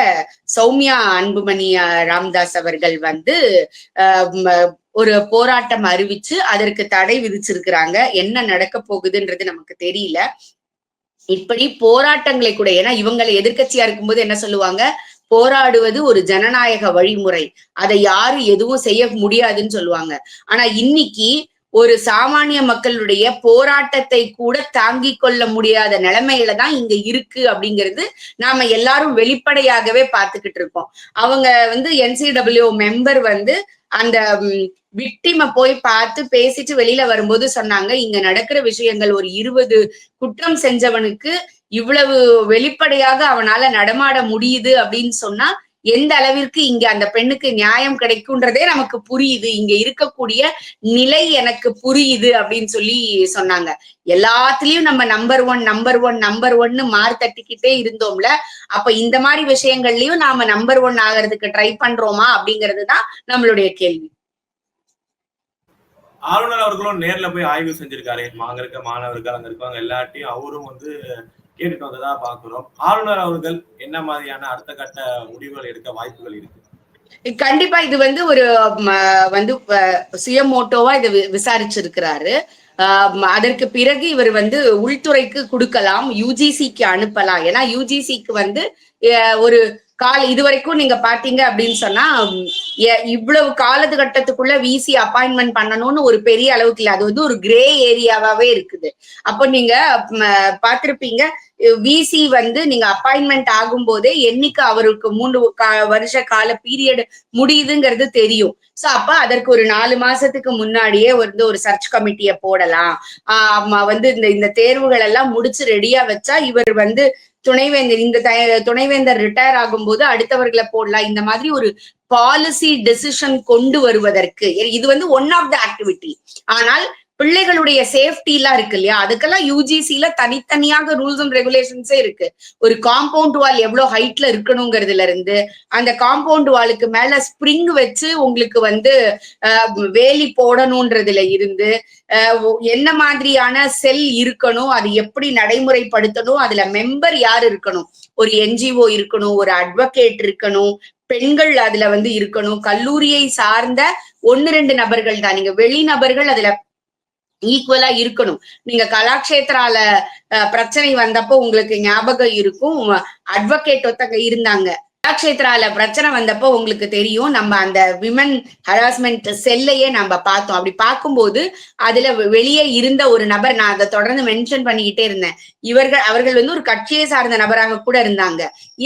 சௌமியா அன்புமணி ராமதாஸ் அவர்கள் வந்து ஒரு போராட்டம் அறிவிச்சு அதற்கு தடை விதிச்சிருக்கிறாங்க. என்ன நடக்க போகுதுன்றது நமக்கு தெரியல. இப்படி போராட்டங்களை கூட, ஏன்னா இவங்களை எதிர்க்கட்சியா இருக்கும்போது என்ன சொல்லுவாங்க, போராடுவது ஒரு ஜனநாயக வழிமுறை, அதை யாரும் எதுவும் செய்ய முடியாதுன்னு சொல்லுவாங்க. ஆனா இன்னைக்கு ஒரு சாமானிய மக்களுடைய போராட்டத்தை கூட தாங்கிக் கொள்ள முடியாத நிலைமையில தான் இங்க இருக்கு அப்படிங்கிறது நாம எல்லாரும் வெளிப்படையாகவே பார்த்துக்கிட்டு இருக்கோம். அவங்க வந்து NCW மெம்பர் வந்து அந்த விக்டிம போய் பார்த்து பேசிட்டு வெளியில வரும்போது சொன்னாங்க, இங்க நடக்கிற விஷயங்கள் ஒரு 20 குற்றம் செஞ்சவனுக்கு இவ்வளவு வெளிப்படையாக அவனால நடமாட முடியுது அப்படின்னு சொன்னா எந்த அளவிற்கு இங்க அந்த பெண்ணுக்கு நியாயம் கிடைக்கும்ன்றதே நமக்கு புரியுது. இங்க இருக்கக்கூடிய நிலை எனக்கு புரியுது அப்படின்னு சொல்லி சொன்னாங்க. எல்லாத்துலயும் நம்ம நம்பர் ஒன்னு மார்க் தட்டிக்கிட்டே இருந்தோம்ல, அப்ப இந்த மாதிரி விஷயங்கள்லயும் நாம நம்பர் 1 ஆகிறதுக்கு ட்ரை பண்றோமா அப்படிங்கிறதுதான் நம்மளுடைய கேள்வி. ஆளுநர் அவர்களும் நேர்ல போய் ஆய்வு செஞ்சிருக்காரு. அங்க இருக்க மாணவர்கள், அங்க இருக்கவங்க எல்லாத்தையும் அவரும் வந்து கேட்டுட்டு வந்ததா பாக்குறோம். ஆளுநர் அவர்கள் என்ன மாதிரியான அடுத்த கட்ட முடிவுகள் எடுக்க வாய்ப்புகள் இருக்கு? கண்டிப்பா இது வந்து ஒரு வந்து சுயமோட்டோவா இதை விசாரிச்சிருக்கிறாரு. அதற்கு பிறகு இவர் வந்து உள்துறைக்கு கொடுக்கலாம், யுஜிசிக்கு அனுப்பலாம். ஏன்னா யுஜிசிக்கு வந்து ஒரு இது வரைக்கும் நீங்க பாத்தீங்க அப்படின்னு சொன்னா இவ்வளவு காலகட்டத்துக்குள்ள விசி அப்பாயின்மெண்ட் பண்ணணும்னு ஒரு பெரிய அளவுக்கு இல்ல, அது வந்து ஒரு கிரே ஏரியாவாவே இருக்குது. அப்போ நீங்க பாத்திருப்பீங்க, விசி வந்து நீங்க அப்பாயின்மெண்ட் ஆகும் போதே என்னைக்கு அவருக்கு 3 வருஷ கால பீரியட் முடியுதுங்கிறது தெரியும். சோ அப்ப அதற்கு ஒரு 4 மாசத்துக்கு முன்னாடியே வந்து ஒரு சர்ச் கமிட்டியை போடலாம். வந்து இந்த தேர்வுகள் எல்லாம் முடிச்சு ரெடியா வச்சா இவர் வந்து துணைவேந்தர், இந்த துணைவேந்தர் ரிட்டையர் ஆகும்போது அடுத்தவர்களை போடலாம். இந்த மாதிரி ஒரு பாலிசி டெசிஷன் கொண்டு வருவதற்கு இது வந்து ஒன் ஆஃப் த ஆக்டிவிட்டி. ஆனால் பிள்ளைகளுடைய சேஃப்டி எல்லாம் இருக்கு இல்லையா, அதுக்கெல்லாம் யூஜிசில தனித்தனியாக ரூல்ஸ் அண்ட் ரெகுலேஷன்ஸே இருக்கு. ஒரு காம்பவுண்ட் வால் எவ்வளவு ஹைட்ல இருக்கணுங்கிறதுல இருந்து, அந்த காம்பவுண்ட் வாலுக்கு மேல ஸ்ப்ரிங் வச்சு உங்களுக்கு வந்து வேலி போடணும்ன்றதுல இருந்து, என்ன மாதிரியான செல் இருக்கணும், அது எப்படி நடைமுறைப்படுத்தணும், அதுல மெம்பர் யார் இருக்கணும், ஒரு என்ஜிஓ இருக்கணும், ஒரு அட்வொகேட் இருக்கணும், பெண்கள் அதுல வந்து இருக்கணும், கல்லூரியை சார்ந்த 1-2 நபர்கள் தான், நீங்க வெளி நபர்கள் அதுல ஈக்குவலா இருக்கணும். நீங்க கலாக்ஷேத்ரால பிரச்சனை வந்தப்போ உங்களுக்கு ஞாபகம் இருக்கும், அட்வொகேட் ஒருத்தங்க இருந்தாங்க. கலாக்ஷேத்ரால பிரச்சனை வந்தப்போ உங்களுக்கு தெரியும், நம்ம அந்த விமன் ஹராஸ்மெண்ட் செல்லையே நம்ம பார்த்தோம். அப்படி பார்க்கும்போது அதுல வெளியே இருந்த ஒரு நபர், நான் அதை தொடர்ந்து மென்ஷன் பண்ணிக்கிட்டே இருந்தேன், அவர்கள் வந்து ஒரு கட்சியை சார்ந்த நபராக கூட இருந்தாங்க.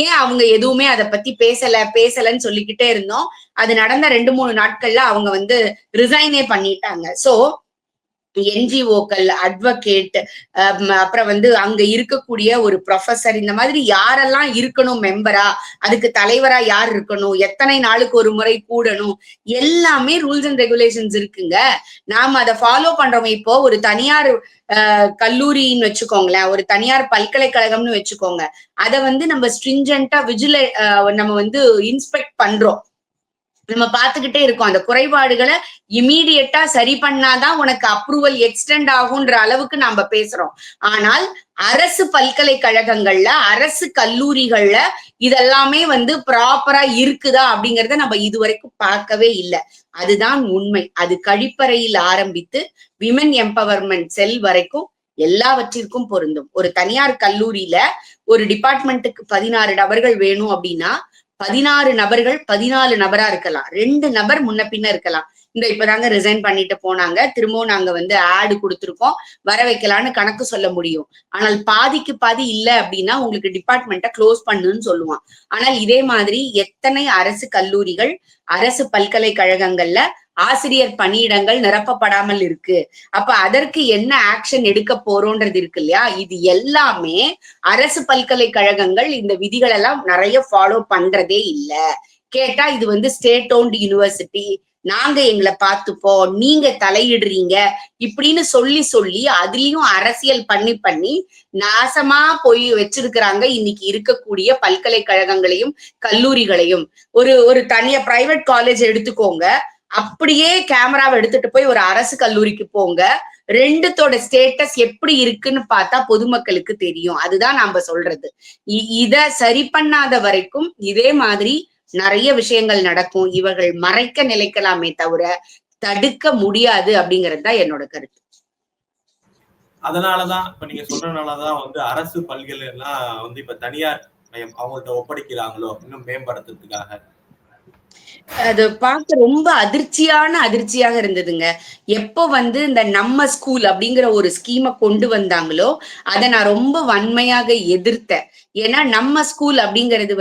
ஏன் அவங்க எதுவுமே அதை பத்தி பேசலன்னு சொல்லிக்கிட்டே இருந்தோம். அது நடந்த 2-3 நாட்கள்ல அவங்க வந்து ரிசைனே பண்ணிட்டாங்க. சோ என்ஜிஓக்கள், அட்வொகேட், அப்புறம் வந்து அங்க இருக்கக்கூடிய ஒரு ப்ரொஃபசர், இந்த மாதிரி யாரெல்லாம் இருக்கணும் மெம்பரா, அதுக்கு தலைவரா யார் இருக்கணும், எத்தனை நாளுக்கு ஒரு முறை கூடணும், எல்லாமே ரூல்ஸ் அண்ட் ரெகுலேஷன்ஸ் இருக்குங்க. நாம அதை ஃபாலோ பண்றோம். இப்போ ஒரு தனியார் கல்லூரின்னு வச்சுக்கோங்களேன், ஒரு தனியார் பல்கலைக்கழகம்னு வச்சுக்கோங்க, அதை வந்து நம்ம ஸ்ட்ரிஞ்சென்டா நம்ம வந்து இன்ஸ்பெக்ட் பண்றோம், நம்ம பார்த்துக்கிட்டே இருக்கோம். அந்த குறைபாடுகளை இமீடியட்டா சரி பண்ணாதான் உனக்கு அப்ரூவல் எக்ஸ்டெண்ட் ஆகுன்ற அளவுக்கு நாம பேசுறோம். ஆனால் அரசு பல்கலைக்கழகங்கள்ல, அரசு கல்லூரிகள்ல இதெல்லாமே வந்து ப்ராப்பரா இருக்குதா அப்படிங்கறத நம்ம இதுவரைக்கும் பார்க்கவே இல்லை. அதுதான் உண்மை. அது கழிப்பறையில் ஆரம்பித்து விமன் எம்பவர்மெண்ட் செல் வரைக்கும் எல்லாவற்றிற்கும் பொருந்தும். ஒரு தனியார் கல்லூரியில ஒரு டிபார்ட்மெண்ட்டுக்கு 16 நபர்கள் வேணும் அப்படின்னா 16 நபர்கள் 14 நபரா இருக்கலாம், 2 நபர் முன்ன பின்ன இருக்கலாம். இப்பதாங்க ரிசைன் பண்ணிட்டு போனாங்க, திரும்பவும் நாங்க வந்து ஆடு கொடுத்துருக்கோம், வர வைக்கலான்னு கணக்கு சொல்ல முடியும். ஆனால் பாதிக்கு பாதி இல்ல அப்படின்னா உங்களுக்கு டிபார்ட்மெண்ட்டை க்ளோஸ் பண்ணுன்னு சொல்லுவான். ஆனால் இதே மாதிரி எத்தனை அரசு கல்லூரிகள், அரசு பல்கலைக்கழகங்கள்ல ஆசிரியர் பணியிடங்கள் நிரப்பப்படாமல் இருக்கு. அப்ப அதற்கு என்ன ஆக்ஷன் எடுக்க போறோன்றது இருக்கு இல்லையா, இது எல்லாமே அரசு பல்கலைக்கழகங்கள் இந்த விதிகள் எல்லாம் நிறைய ஃபாலோ பண்றதே இல்ல. கேட்டா இது வந்து ஸ்டேட் ஓன்ட் யூனிவர்சிட்டி, நாங்க எங்களை பார்த்துப்போம், நீங்க தலையிடுறீங்க இப்படின்னு சொல்லி சொல்லி அதுலயும் அரசியல் பண்ணி நாசமா போய் வச்சிருக்கிறாங்க இன்னைக்கு இருக்கக்கூடிய பல்கலைக்கழகங்களையும் கல்லூரிகளையும். ஒரு தனியா பிரைவேட் காலேஜ் எடுத்துக்கோங்க, அப்படியே கேமராவை எடுத்துட்டு போய் ஒரு அரசு கல்லூரிக்கு போங்க, ரெண்டுத்தோட ஸ்டேட்டஸ் எப்படி இருக்குன்னு பார்த்தா பொதுமக்களுக்கு தெரியும். அதுதான் நாம சொல்றது. இத சரி பண்ணாத வரைக்கும் இதே மாதிரி நிறைய விஷயங்கள் நடக்கும். இவர்கள் மறைக்க நிலைக்கலாமே தவிர தடுக்க முடியாது அப்படிங்கிறது தான் என்னோட கருத்து. அதனாலதான் இப்ப நீங்க சொல்றதுனாலதான் அரசு பள்ளிகள் எல்லாம் இப்ப தனியார் அவங்கள்ட்ட ஒப்படைக்கிறாங்களோ இன்னும் மேம்படுத்துறதுக்காக. அது பார்க்க ரொம்ப அதிர்ச்சியாக இருந்ததுங்க. எப்போ இந்த நம்ம ஸ்கூல் அப்படிங்கிற ஒரு ஸ்கீமை கொண்டு வந்தாங்களோ அதை நான் ரொம்ப வன்மையாக எதிர்த்தேன். ஏன்னா நம்ம ஸ்கூல் அப்படிங்கிறது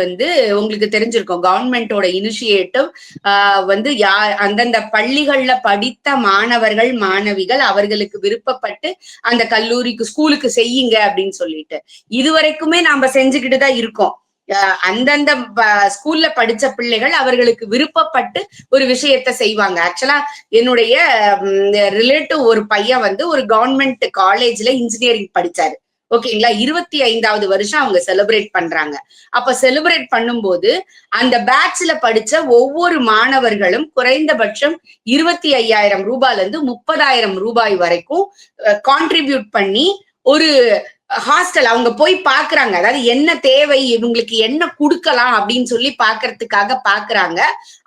உங்களுக்கு தெரிஞ்சிருக்கும், கவர்மெண்டோட இனிஷியேட்டிவ். அந்தந்த பள்ளிகள்ல படித்த மாணவர்கள் மாணவிகள் அவர்களுக்கு விருப்பப்பட்டு அந்த கல்லூரிக்கு ஸ்கூலுக்கு செய்யுங்க அப்படின்னு சொல்லிட்டு இதுவரைக்குமே நாம செஞ்சுக்கிட்டு தான் இருக்கோம். அந்தந்த ஸ்கூல்ல படிச்ச பிள்ளைகள் அவர்களுக்கு விருப்பப்பட்டு ஒரு விஷயத்த செய்வாங்க. ஆக்சுவலா என்னுடைய ரிலேட்டிவ் ஒரு பையன் ஒரு கவர்மெண்ட் காலேஜ்ல இன்ஜினியரிங் படிச்சாரு. ஓகேங்களா, 25வது வருஷம் அவங்க செலிப்ரேட் பண்றாங்க. அப்ப செலிப்ரேட் பண்ணும்போது அந்த பேட்ச்ல படிச்ச ஒவ்வொரு மாணவர்களும் குறைந்தபட்சம் 25,000 ரூபாயில இருந்து 30,000 ரூபாய் வரைக்கும் கான்ட்ரிபியூட் பண்ணி ஒரு ஹாஸ்டல் அவங்க போய் பாக்குறாங்க. அதாவது என்ன தேவை, இவங்களுக்கு என்ன கொடுக்கலாம் அப்படின்னு சொல்லி பாக்குறதுக்காக பாக்குறாங்க.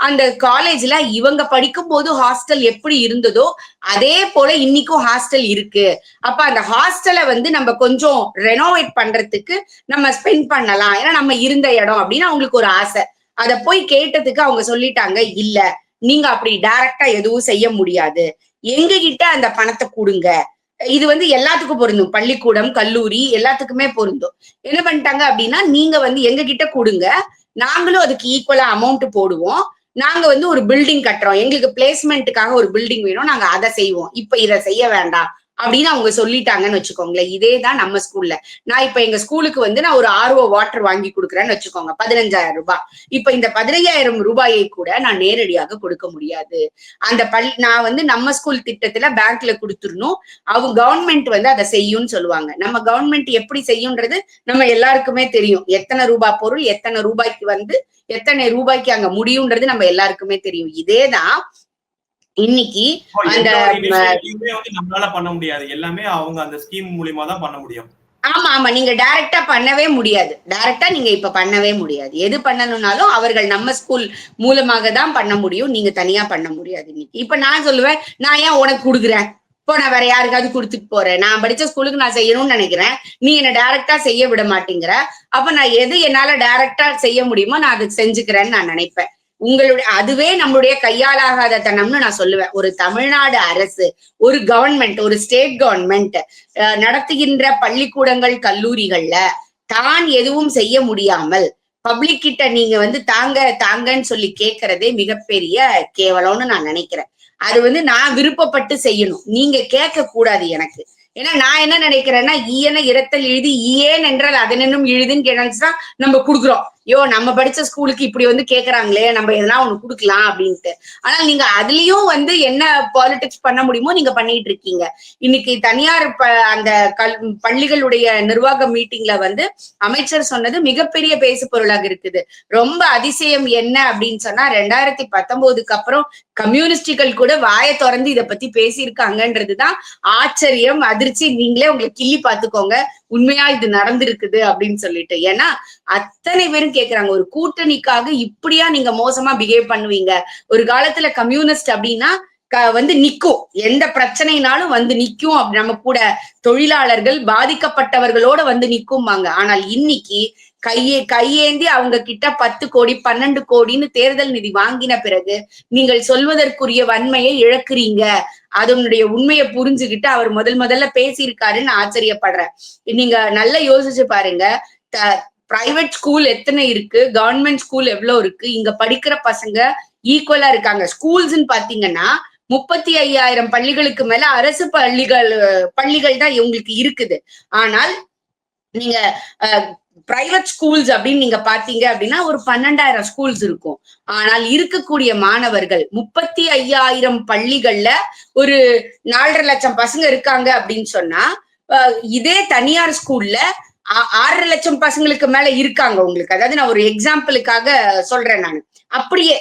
அந்த காலேஜ்ல இவங்க படிக்கும் போது ஹாஸ்டல் எப்படி இருந்ததோ அதே போல இன்னைக்கும் ஹாஸ்டல் இருக்கு. அப்ப அந்த ஹாஸ்டலை நம்ம கொஞ்சம் ரெனோவேட் பண்றதுக்கு நம்ம ஸ்பெண்ட் பண்ணலாம், ஏன்னா நம்ம இருந்த இடம் அப்படின்னு அவங்களுக்கு ஒரு ஆசை. அத போய் கேட்டதுக்கு அவங்க சொல்லிட்டாங்க, இல்ல நீங்க அப்படி டைரக்டா எதுவும் செய்ய முடியாது, எங்க கிட்ட அந்த பணத்தை கொடுங்க. இது எல்லாத்துக்கும் பொருந்தும், பள்ளிக்கூடம் கல்லூரி எல்லாத்துக்குமே பொருந்தும். என்ன பண்ணிட்டாங்க அப்படின்னா, நீங்க எங்க கிட்ட கொடுங்க, நாங்களும் அதுக்கு ஈக்குவலா அமௌண்ட் போடுவோம், நாங்க ஒரு பில்டிங் கட்டுறோம், எங்களுக்கு பிளேஸ்மெண்ட்டுக்காக ஒரு பில்டிங் வேணும், நாங்க அதை செய்வோம், இப்ப இதை செய்ய வேண்டாம் அப்படின்னு அவங்க சொல்லிட்டாங்கன்னு வச்சுக்கோங்களேன். இதேதான் நம்ம ஸ்கூல்ல. நான் இப்ப எங்க ஸ்கூலுக்கு நான் ஒரு RO வாட்டர் வாங்கி கொடுக்குறேன்னு வச்சுக்கோங்க, 15,000 ரூபாய். இப்ப இந்த 15,000 ரூபாயை கூட நான் நேரடியாக கொடுக்க முடியாது. அந்த நான் நம்ம ஸ்கூல் திட்டத்துல பேங்க்ல கொடுத்துடணும், அவங்க கவர்மெண்ட் அதை செய்யும்னு சொல்லுவாங்க. நம்ம கவர்மெண்ட் எப்படி செய்யும்ன்றது நம்ம எல்லாருக்குமே தெரியும். எத்தனை ரூபாய் பொருள் எத்தனை ரூபாய்க்கு எத்தனை ரூபாய்க்கு அங்க முடியும்ன்றது நம்ம எல்லாருக்குமே தெரியும். இதேதான் இன்னைக்கு அந்த நம்மளால பண்ண முடியாது, எல்லாமே அவங்க அந்த ஸ்கீம் மூலமா தான் பண்ண முடியும். ஆமா, நீங்க டைரக்டா பண்ணவே முடியாது. டைரக்டா நீங்க இப்ப பண்ணவே முடியாது. எது பண்ணணும்னாலும் அவர்கள் நம்ம ஸ்கூல் மூலமாக தான் பண்ண முடியும், நீங்க தனியா பண்ண முடியாது. இன்னைக்கு இப்ப நான் சொல்லுவேன், நான் ஏன் உனக்கு கொடுக்குறேன், இப்போ நான் வேற யாருக்காவது கொடுத்துட்டு போறேன், நான் படிச்ச ஸ்கூலுக்கு நான் செய்யணும்னு நினைக்கிறேன், நீ என்ன டைரக்டா செய்ய விட மாட்டேங்கிற, அப்ப நான் எது என்னால டைரக்டா செய்ய முடியுமோ நான் அதுக்கு செஞ்சுக்கிறேன்னு நான் நினைப்பேன். அதுவே நம்மளுடைய கையாலாகாத தனம்னு நான் சொல்லுவேன். ஒரு தமிழ்நாடு அரசு, ஒரு கவர்மெண்ட், ஒரு ஸ்டேட் கவர்மெண்ட் நடத்துகின்ற பள்ளிக்கூடங்கள் கல்லூரிகள்ல தான் எதுவும் செய்ய முடியாமல் பப்ளிக் கிட்ட நீங்க தாங்கன்னு சொல்லி கேட்கறதே மிகப்பெரிய கேவலம்னு நான் நினைக்கிறேன். அது நான் விருப்பப்பட்டு செய்யணும், நீங்க கேட்க கூடாது எனக்கு. ஏன்னா நான் என்ன நினைக்கிறேன்னா, ஈயன இரத்தல் எழுதி ஈயேன் என்றால் அதனும் இழுதுன்னு நினைச்சுதான் நம்ம கொடுக்குறோம். நம்ம படிச்ச ஸ்கூலுக்கு இப்படி கேக்குறாங்களே, நம்ம எதனா ஒண்ணு கொடுக்கலாம் அப்படின்ட்டு. ஆனால் நீங்க அதுலயும் என்ன பாலிடிக்ஸ் பண்ண முடியுமோ நீங்க பண்ணிட்டு இருக்கீங்க. இன்னைக்கு தனியார் அந்த பள்ளிகளுடைய நிர்வாக மீட்டிங்ல அமைச்சர் சொன்னது மிகப்பெரிய பேசு பொருளாக இருக்குது. ரொம்ப அதிசயம் என்ன அப்படின்னு சொன்னா, 2019க்கு அப்புறம் கம்யூனிஸ்டுகள் கூட வாயை திறந்து இதை பத்தி பேசியிருக்காங்கன்றதுதான் ஆச்சரியம், அதிர்ச்சி. நீங்களே உங்களை கிள்ளி பாத்துக்கோங்க, உண்மையா இது நடந்திருக்குது அப்படின்னு சொல்லிட்டு. ஏன்னா அத்தனை பேரும் கேக்குறாங்க, ஒரு கூட்டணிக்காக இப்படியா நீங்க மோசமா பிஹேவ் பண்ணுவீங்க? ஒரு காலத்துல கம்யூனிஸ்ட் அப்படின்னா நிக்கும், எந்த பிரச்சனைனாலும் நிக்கும், நம்ம கூட தொழிலாளர்கள் பாதிக்கப்பட்டவர்களோட நிக்கும்பாங்க. ஆனால் இன்னைக்கு கையேந்தி அவங்க கிட்ட 10 கோடி 12 கோடின்னு தேர்தல் நிதி வாங்கின பிறகு நீங்கள் சொல்வதற்குரிய வன்மையை இழக்கிறீங்க. அதனுடைய உண்மையை புரிஞ்சுக்கிட்டு அவர் முதல்ல பேசியிருக்காருன்னு ஆச்சரியப்படுறேன். நீங்க நல்லா யோசிச்சு பாருங்க, பிரைவேட் ஸ்கூல் எத்தனை இருக்கு, கவர்மெண்ட் ஸ்கூல் எவ்வளவு இருக்கு, இங்க படிக்கிற பசங்க ஈக்குவலா இருக்காங்க. ஸ்கூல்ஸ்ன்னு பாத்தீங்கன்னா 35,000 பள்ளிகளுக்கு மேல அரசு பள்ளிகள் தான் இவங்களுக்கு இருக்குது. ஆனால் நீங்க பிரைவேட் ஸ்கூல்ஸ் அப்படின்னு நீங்க பாத்தீங்க அப்படின்னா ஒரு 12,000 ஸ்கூல்ஸ் இருக்கும். ஆனால் இருக்கக்கூடிய மாணவர்கள் 35,000 பள்ளிகள்ல ஒரு 4.5 லட்சம் பசங்க இருக்காங்க அப்படின்னு சொன்னா, இதே தனியார் ஸ்கூல்ல 6.5 லட்சம் பசங்களுக்கு மேல இருக்காங்க உங்களுக்கு. அதாவது நான் ஒரு எக்ஸாம்பிளுக்காக சொல்றேன் நான். அப்படியே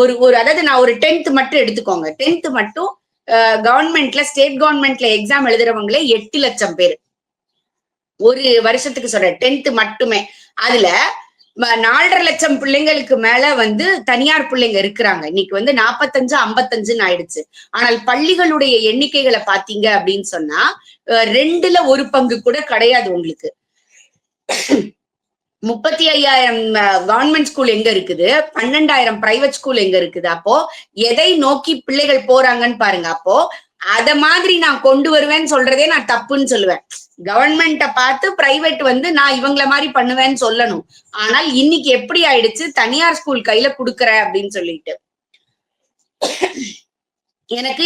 ஒரு அதாவது நான் ஒரு 10th மட்டும் எடுத்துக்கோங்க. 10th மட்டும் கவர்மெண்ட்ல ஸ்டேட் கவர்மெண்ட்ல எக்ஸாம் எழுதுறவங்களே 8 லட்சம் பேர் ஒரு வருஷத்துக்கு சொல்றேன். 10th மட்டுமே. அதுல 4.5 லட்சம் பிள்ளைங்களுக்கு மேல வந்து தனியார் பிள்ளைங்க இருக்கிறாங்க. இன்னைக்கு வந்து 45, 55 ஆயிடுச்சு. ஆனால் பள்ளிகளுடைய எண்ணிக்கைகளை பாத்தீங்க அப்படின்னு சொன்னா 2ல் 1 பங்கு கூட கிடையாது உங்களுக்கு. 35,000 கவர்மெண்ட் ஸ்கூல் எங்க இருக்குது, 12,000 பிரைவேட் ஸ்கூல் எங்க இருக்குது. அப்போ எதை நோக்கி பிள்ளைகள் போறாங்கன்னு பாருங்க. அப்போ அத மாதிரி நான் கொண்டு வருவேன்னு சொல்றதே நான் தப்புன்னு சொல்லுவேன். கவர்மெண்ட்ட பார்த்து பிரைவேட் வந்து நான் இவங்கள மாதிரி பண்ணுவேன்னு சொல்லணும். ஆனால் இன்னைக்கு எப்படி ஆயிடுச்சு, தனியார் ஸ்கூல் கையில குடுக்கற அப்படின்னு சொல்லிட்டு. எனக்கு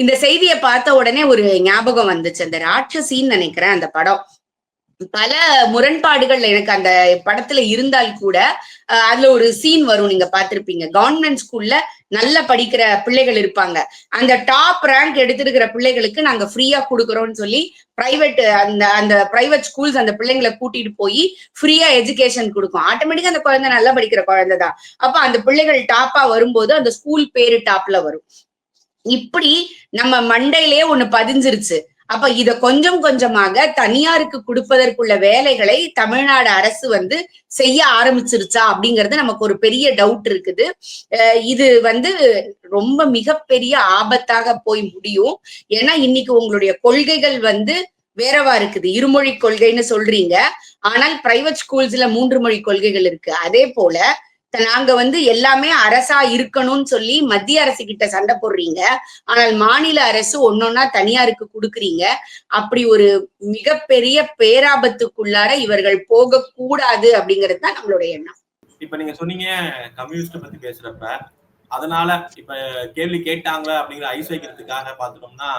இந்த செய்தியை பார்த்த உடனே ஒரு ஞாபகம் வந்துச்சு. அந்த ராட்சசின்னு நினைக்கிறேன் அந்த படம். பல முரண்பாடுகள் எனக்கு அந்த படத்துல இருந்தால் கூட அதுல ஒரு சீன் வரும், நீங்க பாத்திருப்பீங்க. கவர்மெண்ட் ஸ்கூல்ல நல்ல படிக்கிற பிள்ளைகள் இருப்பாங்க. அந்த டாப் ரேங்க் எடுத்திருக்கிற பிள்ளைகளுக்கு நாங்க ஃப்ரீயா கொடுக்கறோம்னு சொல்லி பிரைவேட் அந்த பிரைவேட் ஸ்கூல்ஸ் அந்த பிள்ளைங்களை கூட்டிட்டு போய் ஃப்ரீயா எஜுகேஷன் கொடுக்கும். ஆட்டோமேட்டிக்கா அந்த குழந்தை நல்லா படிக்கிற குழந்தை தான். அப்ப அந்த பிள்ளைகள் டாப்பா வரும்போது அந்த ஸ்கூல் பேரு டாப்ல வரும். இப்படி நம்ம மண்டையிலேயே ஒண்ணு பதிஞ்சிருச்சு. அப்ப இத கொஞ்சம் கொஞ்சமாக தனியாருக்கு கொடுப்பதற்குள்ள வேலைகளை தமிழ்நாடு அரசு வந்து செய்ய ஆரம்பிச்சிருச்சா அப்படிங்கிறது நமக்கு ஒரு பெரிய டவுட் இருக்குது. இது வந்து ரொம்ப மிகப்பெரிய ஆபத்தாக போய் முடியும். ஏன்னா இன்னைக்கு உங்களுடைய கொள்கைகள் வந்து வேறவா இருக்குது. இருமொழி கொள்கைன்னு சொல்றீங்க, ஆனால் பிரைவேட் ஸ்கூல்ஸ்ல 3 மொழி கொள்கைகள் இருக்கு. அதே போல நாங்க வந்து எல்லாமே அரசா இருக்கணும்னு சொல்லி மத்திய அரசு கிட்ட சண்டை போடுறீங்க. ஆனால் மாநில அரசு ஒன்னொன்னா தனியாருக்கு கொடுக்குறீங்க. அப்படி ஒரு மிகப்பெரிய பேராபத்துக்குள்ளார இவர்கள் போக கூடாது அப்படிங்கிறது தான் நம்மளுடைய எண்ணம். இப்ப நீங்க சொன்னீங்க கம்யூனிஸ்ட் பத்தி பேசுறப்ப, அதனால இப்ப கேள்வி கேட்டாங்க அப்படிங்கிற ஐஸ் வைக்கிறதுக்காக பாத்துட்டோம்னா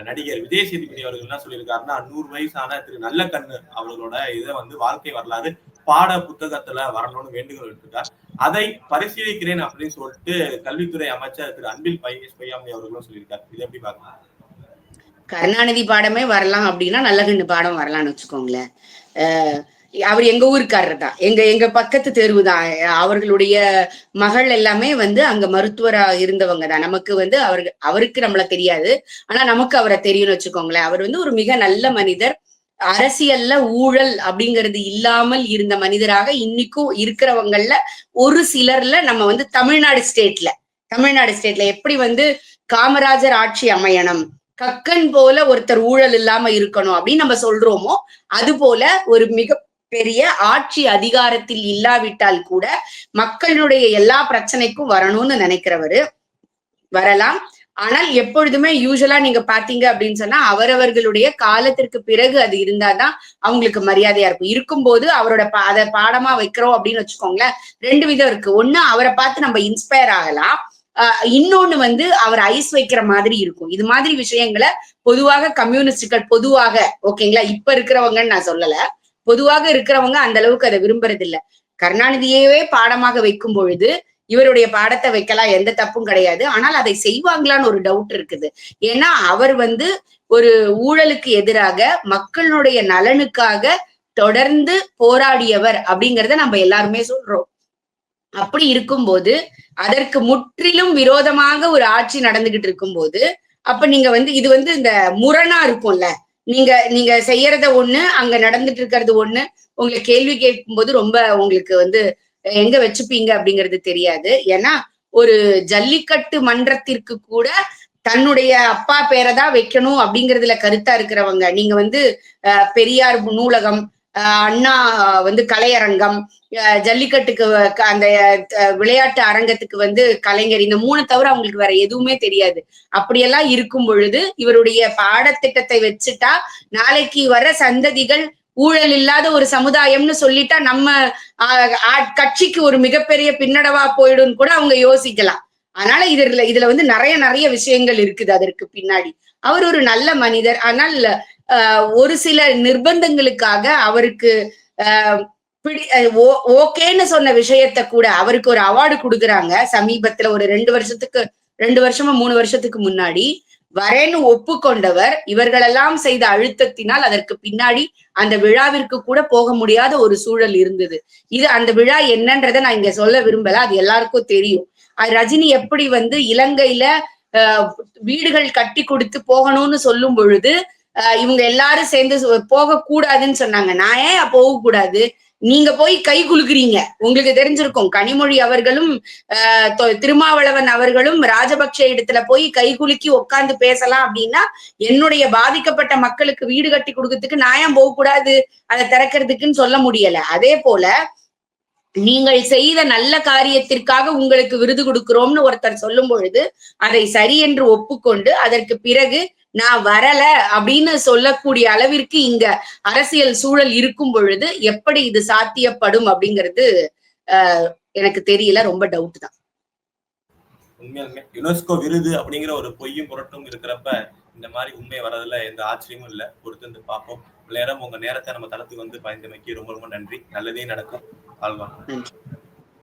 நடிகர் விஜய் சேதுபதி அவர்கள் என்ன சொல்லியிருக்காருன்னா, 100 வயசான திரு நல்லக்கண்ணு அவர்களோட இதை வந்து வாழ்க்கை வரலாறு பாட புத்தகத்துல வரணும்னு வேண்டுகோள் எடுத்திருக்கார். அதை பரிசீலிக்கிறேன் அப்படின்னு சொல்லிட்டு கல்வித்துறை அமைச்சர் திரு அன்பில் பொய்யாமொழி அவர்களும் சொல்லியிருக்காரு. இதை எப்படி பார்க்கலாம்? கருணாநிதி பாடமே வரலாம் அப்படின்னா நல்லகண்ணு பாடம் வரலாம்னு வச்சுக்கோங்களேன். அவர் எங்க ஊருக்காரர் தான், எங்க பக்கத்து தேர்வு தான். அவர்களுடைய மகள் எல்லாமே வந்து அங்க மருத்துவரா இருந்தவங்க தான். நமக்கு வந்து அவருக்கு நம்மள தெரியாது, ஆனா நமக்கு அவரை தெரியும்னு வச்சுக்கோங்களேன். அவர் வந்து ஒரு மிக நல்ல மனிதர். அரசியல்ல ஊழல் அப்படிங்கிறது இல்லாமல் இருந்த மனிதராக இன்னைக்கும் இருக்கிறவங்கல்ல ஒரு சிலர்ல நம்ம வந்து தமிழ்நாடு ஸ்டேட்ல எப்படி வந்து காமராஜர் ஆட்சி அமையணும், கக்கன் போல ஒருத்தர் ஊழல் இல்லாம இருக்கணும் அப்படின்னு நம்ம சொல்றோமோ, அது போல ஒரு மிக பெரிய ஆட்சி அதிகாரத்தில் இல்லாவிட்டால் கூட மக்களுடைய எல்லா பிரச்சனைக்கும் வரணும்னு நினைக்கிறவரு வரலாம். ஆனால் எப்பொழுதுமே யூசுவலா நீங்க பாத்தீங்க அப்படின்னு சொன்னா அவரவர்களுடைய காலத்திற்கு பிறகு அது இருந்தாதான் அவங்களுக்கு மரியாதையா இருக்கும். இருக்கும்போது அவரோட அதை பாடமா வைக்கிறோம் அப்படின்னு வச்சுக்கோங்களேன். 2 விதம் இருக்கு. ஒண்ணு, அவரை பார்த்து நம்ம இன்ஸ்பயர் ஆகலாம். இன்னொன்னு வந்து அவர் ஐஸ் வைக்கிற மாதிரி இருக்கும். இது மாதிரி விஷயங்களை பொதுவாக கம்யூனிஸ்டுகள் பொதுவாக, ஓகேங்களா, இப்ப இருக்கிறவங்கன்னு நான் சொல்லல, பொதுவாக இருக்கிறவங்க அந்த அளவுக்கு அதை விரும்புறது இல்ல. கருணாநிதியவே பாடமாக வைக்கும் பொழுது இவருடைய பாடத்தை வைக்கலாம், எந்த தப்பும் கிடையாது. ஆனால் அதை செய்வாங்களான்னு ஒரு டவுட் இருக்குது. ஏன்னா அவர் வந்து ஒரு ஊழலுக்கு எதிராக மக்களுடைய நலனுக்காக தொடர்ந்து போராடியவர் அப்படிங்கிறத நம்ம எல்லாருமே சொல்றோம். அப்படி இருக்கும்போது அதற்கு முற்றிலும் விரோதமாக ஒரு ஆட்சி நடந்துகிட்டு இருக்கும்போது அப்ப நீங்க வந்து இது வந்து இந்த முரணா இருக்கும்ல. நீங்க செய்யறத ஒண்ணு, அங்க நடந்துட்டு இருக்கிறது ஒண்ணு. உங்களை கேள்வி கேட்கும் போது ரொம்ப உங்களுக்கு வந்து எங்க வச்சுப்பீங்க அப்படிங்கிறது தெரியாது. ஏன்னா ஒரு ஜல்லிக்கட்டு மன்றத்திற்கு கூட தன்னுடைய அப்பா பேரை தான் வைக்கணும் அப்படிங்கிறதுல கருத்தா இருக்கிறவங்க. நீங்க வந்து பெரியார் நூலகம், அண்ணா வந்து கலையரங்கம், ஜல்லிக்கட்டுக்கு அந்த விளையாட்டு அரங்கத்துக்கு வந்து கலைஞர், இந்த 3 தவிர அவங்களுக்கு வேற எதுவுமே தெரியாது. அப்படியெல்லாம் இருக்கும் பொழுது இவருடைய பாடத்திட்டத்தை வச்சுட்டா நாளைக்கு வர சந்ததிகள் ஊழல் இல்லாத ஒரு சமுதாயம்னு சொல்லிட்டா நம்ம கட்சிக்கு ஒரு மிகப்பெரிய பின்னடைவா போயிடும் கூட அவங்க யோசிக்கலாம். அதனால இதுல வந்து நிறைய விஷயங்கள் இருக்குது அதற்கு பின்னாடி. அவர் ஒரு நல்ல மனிதர். ஆனால் ஒரு சில நிர்பந்தங்களுக்காக அவருக்கு ஓகேன்னு சொன்ன விஷயத்த கூட அவருக்கு ஒரு அவார்டு கொடுக்குறாங்க சமீபத்துல, ஒரு 2 வருஷமா 3 வருஷத்துக்கு முன்னாடி. வரேன்னு ஒப்புக்கொண்டவர் இவர்களெல்லாம் செய்த அழுத்தத்தினால் அதற்கு பின்னாடி அந்த விழாவிற்கு கூட போக முடியாத ஒரு சூழல் இருந்தது. இது அந்த விழா என்னன்றதை நான் இங்க சொல்ல விரும்பல, அது எல்லாருக்கும் தெரியும். ரஜினி எப்படி இலங்கையில வீடுகள் கட்டி கொடுத்து போகணும்னு சொல்லும் பொழுது இவங்க எல்லாரும் சேர்ந்து போகக்கூடாதுன்னு சொன்னாங்க. நான் ஏன் போகக்கூடாது? நீங்க போய் கை குலுக்குறீங்க. உங்களுக்கு தெரிஞ்சிருக்கும், கனிமொழி அவர்களும் திருமாவளவன் அவர்களும் ராஜபக்ஷ இடத்துல போய் கை குலுக்கி உட்கார்ந்து பேசலாம் அப்படின்னா, என்னுடைய பாதிக்கப்பட்ட மக்களுக்கு வீடு கட்டி கொடுக்கறதுக்கு நான் ஏன் போகக்கூடாது அதை திறக்கிறதுக்குன்னு சொல்ல முடியல. அதே போல நீங்கள் செய்த நல்ல காரியத்திற்காக உங்களுக்கு விருது கொடுக்கிறோம்னு ஒருத்தர் சொல்லும் பொழுது அதை சரி என்று ஒப்புக்கொண்டு அதற்கு பிறகு நான் வரல அப்படின்னு சொல்லக்கூடிய அளவிற்கு இங்க அரசியல் சூழல் இருக்கும் பொழுது எப்படி இது சாத்தியப்படும் அப்படிங்கிறது எனக்கு தெரியல, ரொம்ப டவுட் தான். உண்மையாலுமே யுனெஸ்கோ விருது அப்படிங்கிற ஒரு பொய்யும் புரட்டும் இருக்கிறப்ப இந்த மாதிரி உண்மை வர்றதுல எந்த ஆச்சரியமும் இல்லை. பொறுத்து பார்ப்போம். நேரம் உங்க நேரத்தை நம்ம தளத்துக்கு பயந்தமைக்கு ரொம்ப ரொம்ப நன்றி. நல்லதே நடக்கும். வாழ்வாங்க.